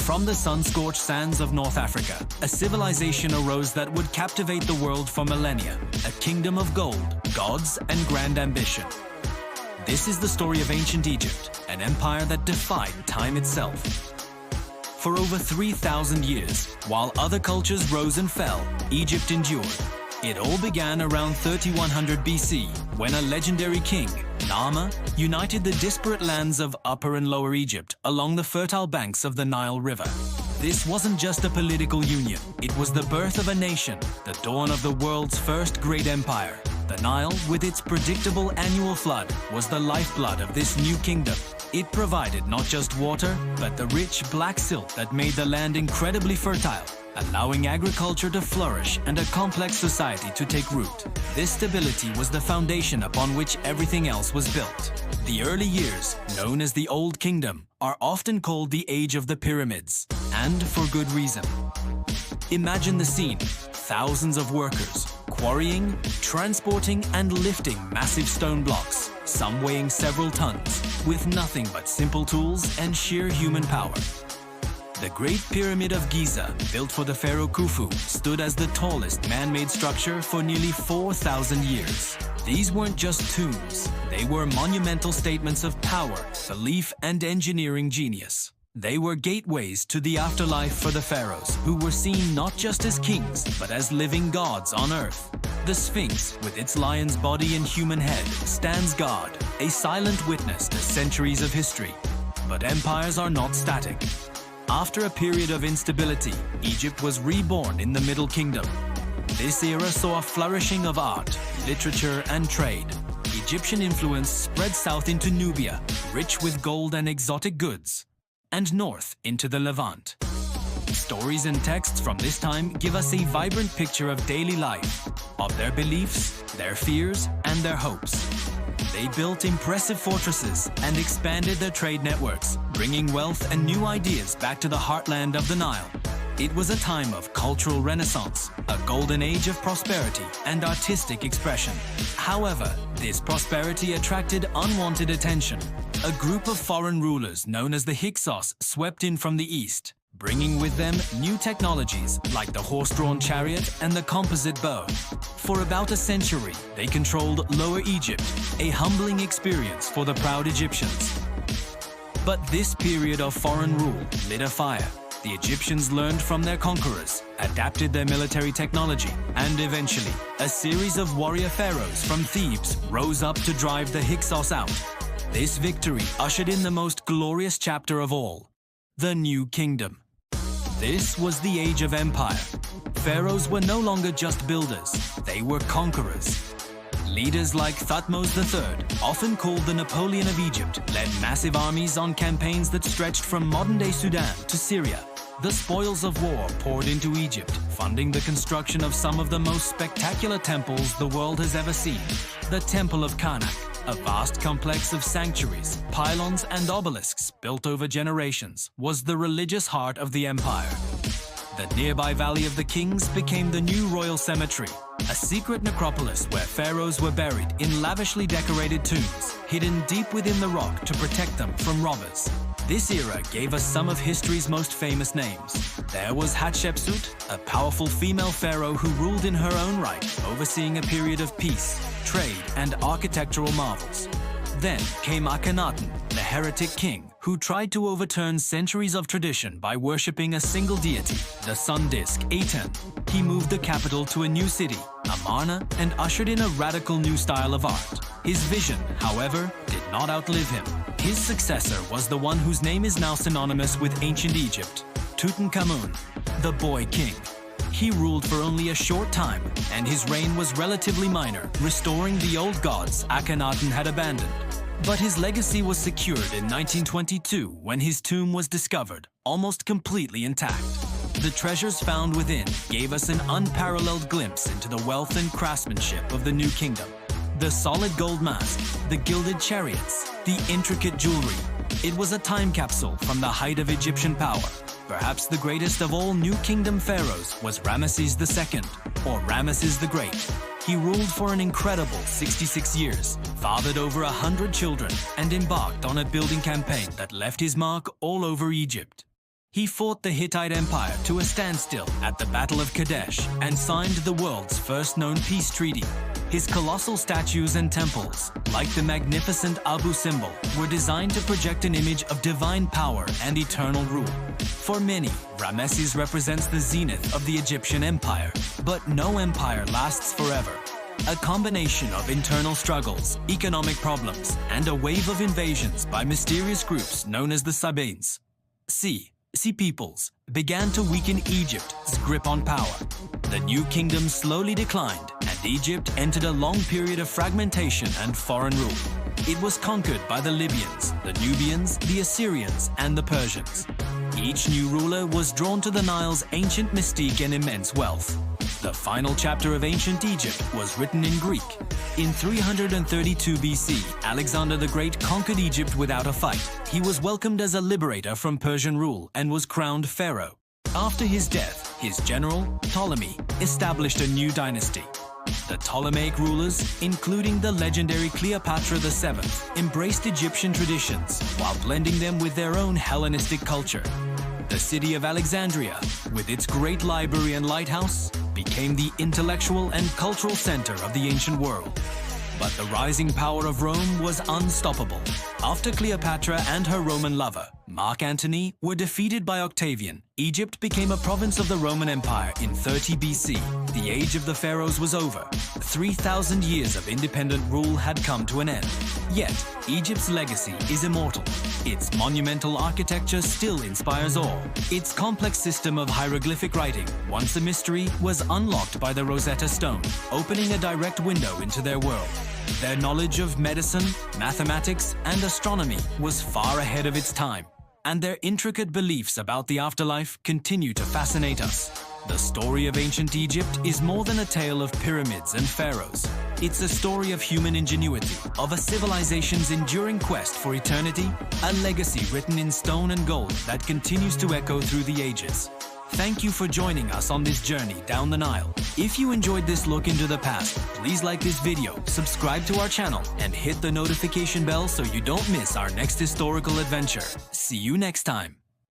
From the sun-scorched sands of North Africa, a civilization arose that would captivate the world for millennia, a kingdom of gold, gods, and grand ambition. This is the story of ancient Egypt, an empire that defied time itself. For over 3,000 years, while other cultures rose and fell, Egypt endured. It all began around 3100 BC, when a legendary king, Nama, united the disparate lands of Upper and Lower Egypt along the fertile banks of the Nile River. This wasn't just a political union, it was the birth of a nation, the dawn of the world's first great empire. The Nile, with its predictable annual flood, was the lifeblood of this new kingdom. It provided not just water, but the rich black silt that made the land incredibly fertile, allowing agriculture to flourish and a complex society to take root. This stability was the foundation upon which everything else was built. The early years, known as the Old Kingdom, are often called the Age of the Pyramids, and for good reason. Imagine the scene: thousands of workers, quarrying, transporting and lifting massive stone blocks, some weighing several tons, with nothing but simple tools and sheer human power. The Great Pyramid of Giza, built for the pharaoh Khufu, stood as the tallest man-made structure for nearly 4,000 years. These weren't just tombs, they were monumental statements of power, belief and engineering genius. They were gateways to the afterlife for the pharaohs, who were seen not just as kings, but as living gods on earth. The Sphinx, with its lion's body and human head, stands guard, a silent witness to centuries of history. But empires are not static. After a period of instability, Egypt was reborn in the Middle Kingdom. This era saw a flourishing of art, literature and trade. Egyptian influence spread south into Nubia, rich with gold and exotic goods, and north into the Levant. Stories and texts from this time give us a vibrant picture of daily life, of their beliefs, their fears, and their hopes. They built impressive fortresses and expanded their trade networks, bringing wealth and new ideas back to the heartland of the Nile. It was a time of cultural renaissance, a golden age of prosperity and artistic expression. However, this prosperity attracted unwanted attention. A group of foreign rulers known as the Hyksos swept in from the east, bringing with them new technologies like the horse-drawn chariot and the composite bow. For about a century, they controlled Lower Egypt, a humbling experience for the proud Egyptians. But this period of foreign rule lit a fire. The Egyptians learned from their conquerors, adapted their military technology, and eventually, a series of warrior pharaohs from Thebes rose up to drive the Hyksos out. This victory ushered in the most glorious chapter of all, the New Kingdom. This was the age of empire. Pharaohs were no longer just builders, they were conquerors. Leaders like Thutmose III, often called the Napoleon of Egypt, led massive armies on campaigns that stretched from modern-day Sudan to Syria. The spoils of war poured into Egypt, funding the construction of some of the most spectacular temples the world has ever seen. The Temple of Karnak, a vast complex of sanctuaries, pylons and obelisks built over generations, was the religious heart of the empire. The nearby Valley of the Kings became the new royal cemetery, a secret necropolis where pharaohs were buried in lavishly decorated tombs, hidden deep within the rock to protect them from robbers. This era gave us some of history's most famous names. There was Hatshepsut, a powerful female pharaoh who ruled in her own right, overseeing a period of peace, trade, and architectural marvels. Then came Akhenaten, the heretic king, who tried to overturn centuries of tradition by worshipping a single deity, the sun disk Aten. He moved the capital to a new city, Amarna, and ushered in a radical new style of art. His vision, however, did not outlive him. His successor was the one whose name is now synonymous with ancient Egypt, Tutankhamun, the Boy King. He ruled for only a short time, and his reign was relatively minor, restoring the old gods Akhenaten had abandoned. But his legacy was secured in 1922 when his tomb was discovered, almost completely intact. The treasures found within gave us an unparalleled glimpse into the wealth and craftsmanship of the New Kingdom. The solid gold mask, the gilded chariots, the intricate jewelry. It was a time capsule from the height of Egyptian power. Perhaps the greatest of all New Kingdom pharaohs was Ramesses II, or Ramesses the Great. He ruled for an incredible 66 years, fathered over 100 children, and embarked on a building campaign that left his mark all over Egypt. He fought the Hittite Empire to a standstill at the Battle of Kadesh and signed the world's first known peace treaty. His colossal statues and temples, like the magnificent Abu symbol, were designed to project an image of divine power and eternal rule. For many, Ramesses represents the zenith of the Egyptian empire, but no empire lasts forever. A combination of internal struggles, economic problems, and a wave of invasions by mysterious groups known as the Sabaeans. Sea peoples began to weaken Egypt's grip on power. The new kingdom slowly declined, and Egypt entered a long period of fragmentation and foreign rule. It was conquered by the Libyans, the Nubians, the Assyrians, and the Persians. Each new ruler was drawn to the Nile's ancient mystique and immense wealth. The final chapter of ancient Egypt was written in Greek. In 332 BC, Alexander the Great conquered Egypt without a fight. He was welcomed as a liberator from Persian rule and was crowned pharaoh. After his death, his general, Ptolemy, established a new dynasty. The Ptolemaic rulers, including the legendary Cleopatra VII, embraced Egyptian traditions while blending them with their own Hellenistic culture. The city of Alexandria, with its great library and lighthouse, became the intellectual and cultural center of the ancient world. But the rising power of Rome was unstoppable. After Cleopatra and her Roman lover, Mark Antony, were defeated by Octavian, Egypt became a province of the Roman Empire in 30 BC. The age of the pharaohs was over. 3,000 years of independent rule had come to an end. Yet, Egypt's legacy is immortal. Its monumental architecture still inspires awe. Its complex system of hieroglyphic writing, once a mystery, was unlocked by the Rosetta Stone, opening a direct window into their world. Their knowledge of medicine, mathematics, and astronomy was far ahead of its time, and their intricate beliefs about the afterlife continue to fascinate us. The story of ancient Egypt is more than a tale of pyramids and pharaohs. It's a story of human ingenuity, of a civilization's enduring quest for eternity, a legacy written in stone and gold that continues to echo through the ages. Thank you for joining us on this journey down the Nile. If you enjoyed this look into the past, please like this video, subscribe to our channel, and hit the notification bell so you don't miss our next historical adventure. See you next time.